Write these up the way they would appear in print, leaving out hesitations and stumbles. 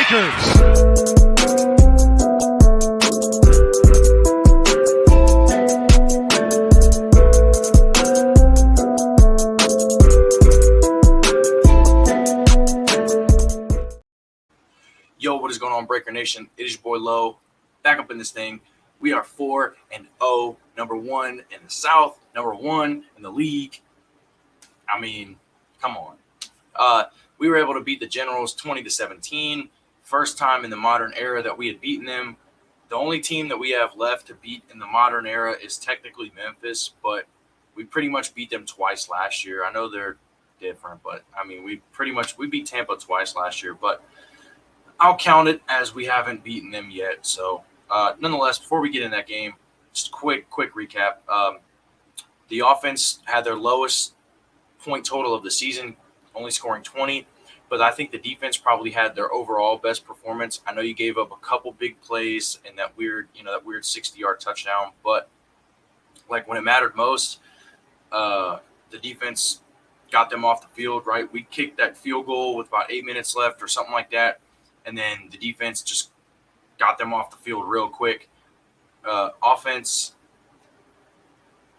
Breakers. Yo, what is going on, Breaker Nation? It is your boy Leaux, back up in this thing. We are 4-0, number one in the South, number one in the league. I mean, come on. We were able to beat the Generals 20-17. First time in the modern era that we had beaten them. The only team that we have left to beat in the modern era is technically Memphis, but we pretty much beat them twice last year. I know they're different, but I mean, we beat Tampa twice last year, but I'll count it as we haven't beaten them yet. So, nonetheless, before we get in that game, just a quick recap. The offense had their lowest point total of the season, only scoring 20. But I think the defense probably had their overall best performance. I know you gave up a couple big plays and that weird 60-yard touchdown. But, like, when it mattered most, the defense got them off the field, right? We kicked that field goal with about 8 minutes left or something like that. And then the defense just got them off the field real quick. Offense,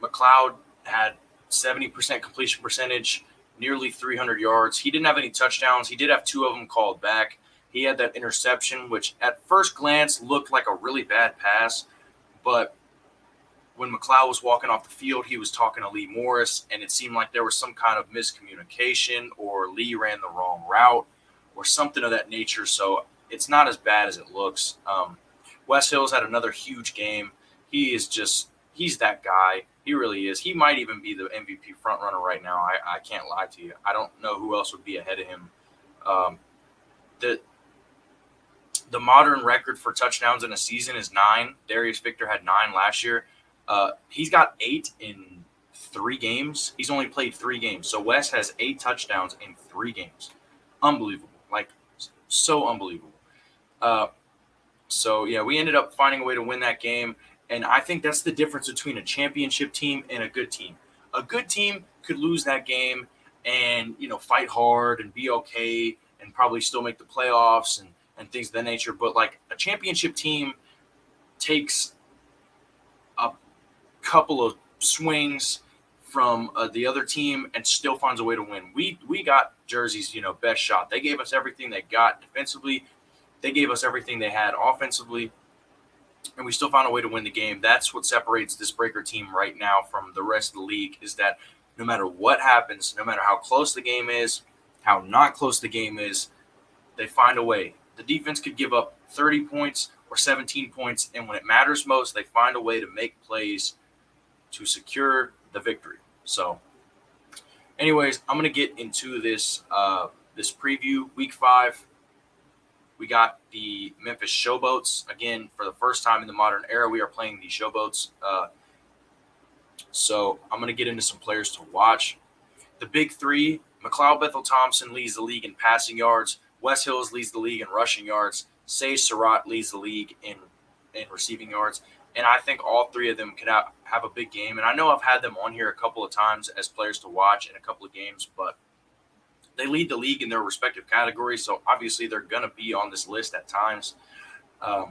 McLeod had 70% completion percentage, nearly 300 yards. He didn't have any touchdowns. He did have 2 of them called back. He had that interception, which at first glance looked like a really bad pass. But when McLeod was walking off the field, he was talking to Lee Morris, and it seemed like there was some kind of miscommunication or Lee ran the wrong route or something of that nature, so it's not as bad as it looks. Wes Hills had another huge game. He's that guy. He really is. He might even be the MVP frontrunner right now. I can't lie to you. I don't know who else would be ahead of him. The modern record for touchdowns in a season is 9. Darius Victor had 9 last year. He's got 8 in 3 games. He's only played 3 games. So Wes has 8 touchdowns in 3 games. Unbelievable. Like, so unbelievable. So, yeah, we ended up finding a way to win that game, and I think that's the difference between a championship team and a good team. A good team could lose that game and, fight hard and be okay and probably still make the playoffs and things of that nature, but, like, a championship team takes a couple of swings from the other team and still finds a way to win. We got Jersey's, best shot. They gave us everything they got defensively. They gave us everything they had offensively, and we still found a way to win the game. That's what separates this Breaker team right now from the rest of the league, is that no matter what happens, no matter how close the game is, how not close the game is, they find a way. The defense could give up 30 points or 17 points, and when it matters most, they find a way to make plays to secure the victory. So, anyways, I'm going to get into this this preview. Week 5, we got the Memphis Showboats. Again, for the first time in the modern era, we are playing the Showboats. So I'm going to get into some players to watch. The big 3, McLeod Bethel-Thompson leads the league in passing yards. Wes Hills leads the league in rushing yards. Sage Surratt leads the league in receiving yards. And I think all 3 of them could have a big game. And I know I've had them on here a couple of times as players to watch in a couple of games, but they lead the league in their respective categories, so obviously they're going to be on this list at times. The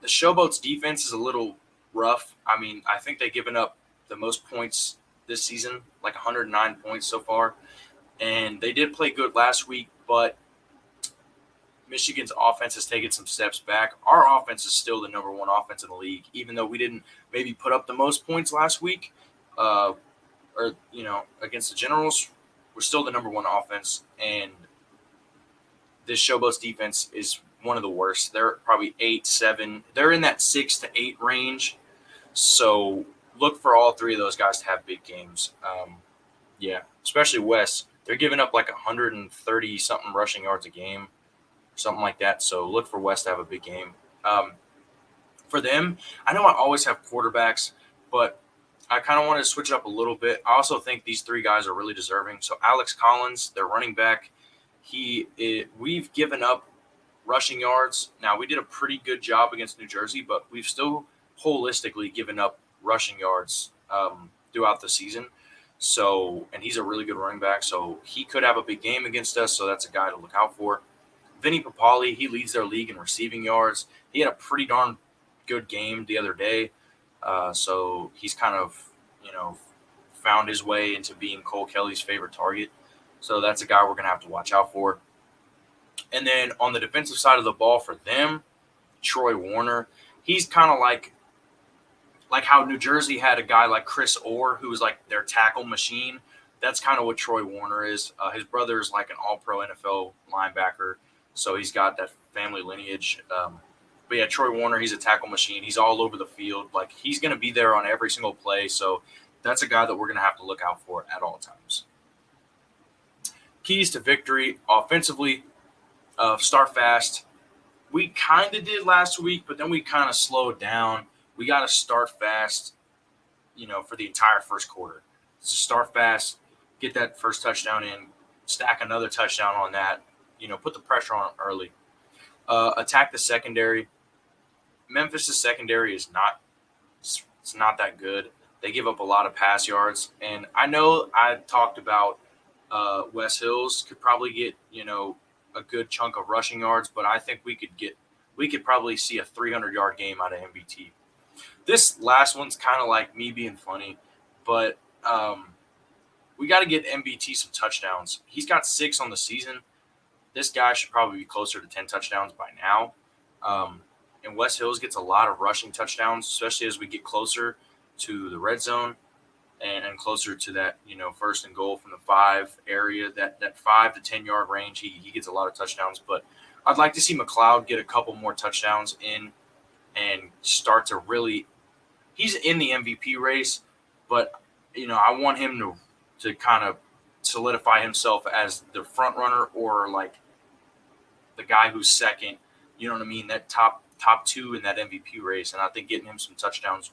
Showboats defense is a little rough. I mean, I think they've given up the most points this season, like 109 points so far. And they did play good last week, but Michigan's offense has taken some steps back. Our offense is still the number 1 offense in the league, even though we didn't maybe put up the most points last week. Against the Generals, we're still the number 1 offense, and this Showboats defense is one of the worst. They're probably 8-7. They're in that 6 to 8 range. So look for all 3 of those guys to have big games. Especially Wes. They're giving up like 130 something rushing yards a game, something like that. So look for Wes to have a big game. For them, I know I always have quarterbacks, but I kind of want to switch it up a little bit. I also think these 3 guys are really deserving. So Alex Collins, their running back, we've given up rushing yards. Now, we did a pretty good job against New Jersey, but we've still holistically given up rushing yards throughout the season. So, and he's a really good running back. So he could have a big game against us. So that's a guy to look out for. Vinny Papali, he leads their league in receiving yards. He had a pretty darn good game the other day. So he's kind of, found his way into being Cole Kelly's favorite target. So that's a guy we're going to have to watch out for. And then on the defensive side of the ball for them, Troy Warner, he's kind of like how New Jersey had a guy like Chris Orr, who was like their tackle machine. That's kind of what Troy Warner is. His brother is like an all-pro NFL linebacker, so he's got that family lineage. But yeah, Troy Warner, he's a tackle machine. He's all over the field. Like, he's going to be there on every single play. So that's a guy that we're going to have to look out for at all times. Keys to victory offensively, start fast. We kind of did last week, but then we kind of slowed down. We got to start fast, for the entire first quarter. So start fast, get that first touchdown in, stack another touchdown on that, put the pressure on early. Attack the secondary. Memphis' secondary is not that good. They give up a lot of pass yards. And I know I talked about West Hills could probably get, a good chunk of rushing yards, but I think we could probably see a 300-yard game out of MBT. This last one's kind of like me being funny, but we got to get MBT some touchdowns. He's got 6 on the season. This guy should probably be closer to 10 touchdowns by now. And West Hills gets a lot of rushing touchdowns, especially as we get closer to the red zone and closer to that, first and goal from the 5 area, that 5 to 10-yard range. He gets a lot of touchdowns, but I'd like to see McLeod get a couple more touchdowns in and start to really – he's in the MVP race, but, I want him to kind of solidify himself as the front runner or like the guy who's second, you know what I mean, that top 2 in that MVP race. And I think getting him some touchdowns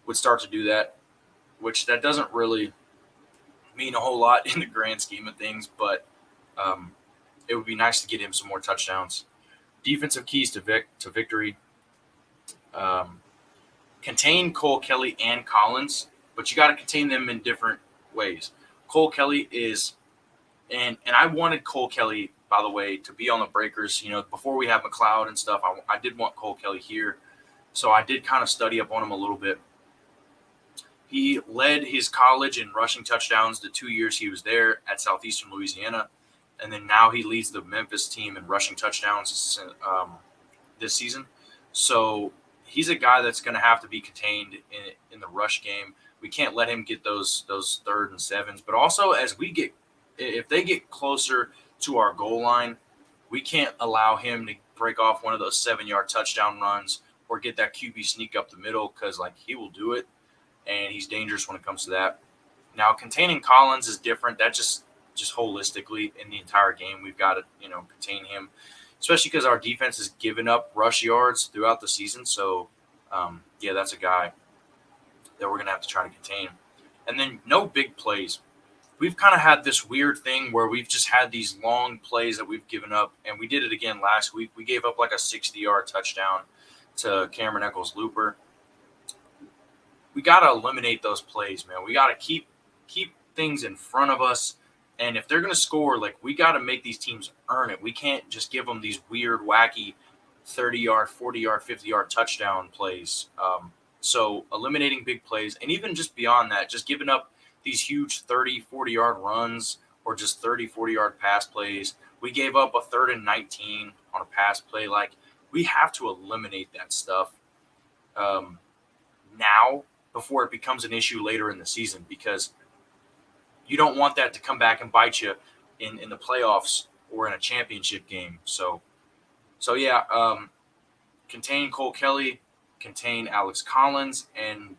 would start to do that, which that doesn't really mean a whole lot in the grand scheme of things, but it would be nice to get him some more touchdowns. Defensive keys to victory. Contain Cole Kelly and Collins, but you got to contain them in different ways. Cole Kelly is, and I wanted Cole Kelly, by the way, to be on the breakers. Before we have McLeod and stuff, I did want Cole Kelly here, so I did kind of study up on him a little bit. He led his college in rushing touchdowns the 2 years he was there at Southeastern Louisiana, and then now he leads the Memphis team in rushing touchdowns this season. So he's a guy that's going to have to be contained in the rush game. We can't let him get those 3rd and 7s. But also, if they get closer to our goal line, we can't allow him to break off one of those 7-yard touchdown runs or get that QB sneak up the middle, because he will do it, and he's dangerous when it comes to that. Now, containing Collins is different. That just holistically in the entire game, we've got to contain him, especially because our defense has given up rush yards throughout the season. So, that's a guy that we're going to have to try to contain. And then no big plays. We've kind of had this weird thing where we've just had these long plays that we've given up, and we did it again last week. We gave up like a 60-yard touchdown to Cameron Eccles-Looper. We got to eliminate those plays, man. We got to keep things in front of us. And if they're going to score, we got to make these teams earn it. We can't just give them these weird, wacky 30-yard, 40-yard, 50-yard touchdown plays. So eliminating big plays, and even just beyond that, just giving up these huge 30, 40-yard runs or just 30, 40-yard pass plays. We gave up a 3rd and 19 on a pass play. We have to eliminate that stuff now before it becomes an issue later in the season, because you don't want that to come back and bite you in the playoffs or in a championship game. So contain Cole Kelly, contain Alex Collins, and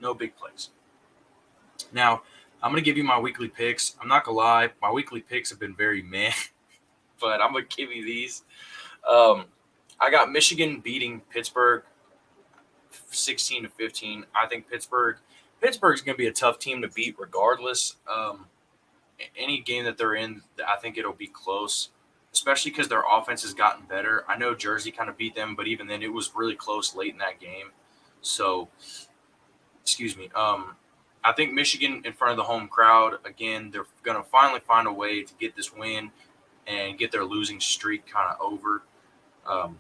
no big plays. Now, I'm going to give you my weekly picks. I'm not going to lie, my weekly picks have been very meh, but I'm going to give you these. I got Michigan beating Pittsburgh 16-15. I think Pittsburgh's going to be a tough team to beat regardless. Any game that they're in, I think it'll be close, especially because their offense has gotten better. I know Jersey kind of beat them, but even then it was really close late in that game. So, excuse me. I think Michigan in front of the home crowd, again, they're going to finally find a way to get this win and get their losing streak kind of over. I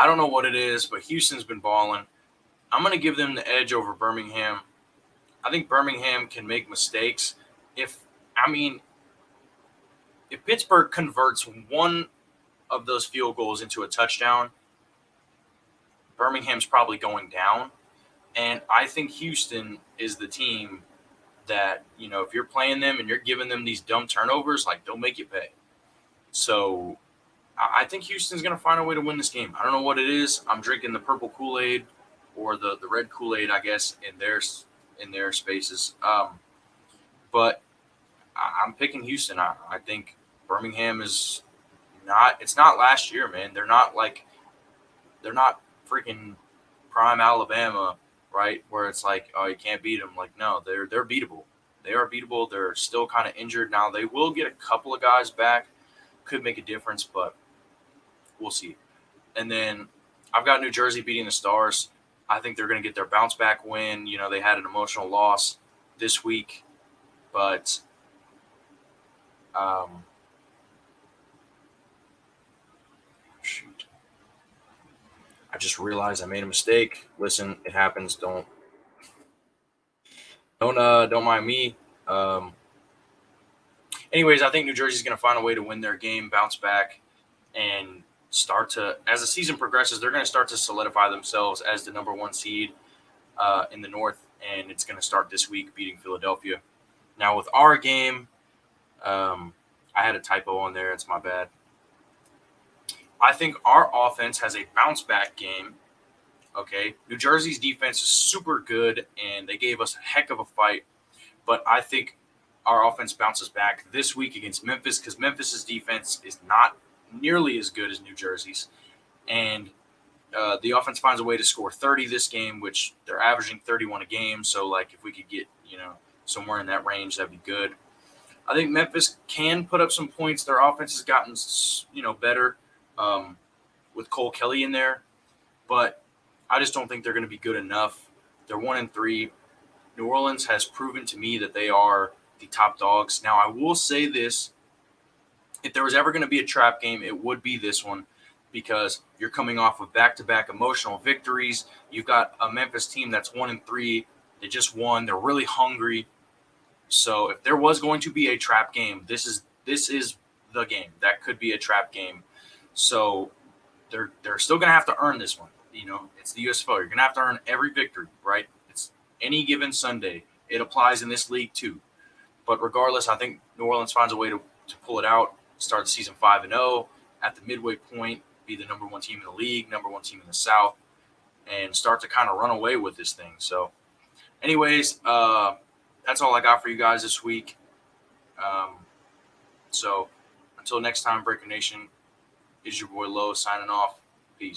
don't know what it is, but Houston's been balling. I'm going to give them the edge over Birmingham. I think Birmingham can make mistakes. If Pittsburgh converts one of those field goals into a touchdown, Birmingham's probably going down. And I think Houston is the team that, if you're playing them and you're giving them these dumb turnovers, like, they'll make you pay. So I think Houston's going to find a way to win this game. I don't know what it is. I'm drinking the purple Kool-Aid or the red Kool-Aid, I guess, in their spaces. But I'm picking Houston. I think Birmingham is not – it's not last year, man. They're not freaking prime Alabama, right, where it's like, oh, you can't beat them. Like, no, they're beatable. They are beatable. They're still kind of injured now. They will get a couple of guys back. Could make a difference, but we'll see. And then I've got New Jersey beating the Stars. I think they're going to get their bounce back win. They had an emotional loss this week, but shoot. I just realized I made a mistake. Listen, it happens. Don't mind me. Anyways, I think New Jersey's going to find a way to win their game, bounce back, and start to, as the season progresses, they're going to start to solidify themselves as the number one seed in the North, and it's going to start this week beating Philadelphia. Now, with our game, I had a typo on there. It's my bad. I think our offense has a bounce back game. Okay. New Jersey's defense is super good, and they gave us a heck of a fight. But I think our offense bounces back this week against Memphis because Memphis's defense is not nearly as good as New Jersey's. And the offense finds a way to score 30 this game, which they're averaging 31 a game. So, like, if we could get, somewhere in that range, that'd be good. I think Memphis can put up some points. Their offense has gotten, better with Cole Kelly in there. But I just don't think they're going to be good enough. They're 1-3. New Orleans has proven to me that they are the top dogs. Now, I will say this. If there was ever going to be a trap game, it would be this one because you're coming off of back-to-back emotional victories. You've got a Memphis team that's 1-3. They just won. They're really hungry. So if there was going to be a trap game, this is the game. That could be a trap game. So they're still going to have to earn this one. It's the USFL. You're going to have to earn every victory, right? It's any given Sunday. It applies in this league too. But regardless, I think New Orleans finds a way to pull it out, start the season 5-0 at the midway point, be the number one team in the league, number one team in the South, and start to kind of run away with this thing. So anyways, that's all I got for you guys this week. So until next time, Breaker Nation, is your boy Leaux signing off. Peace.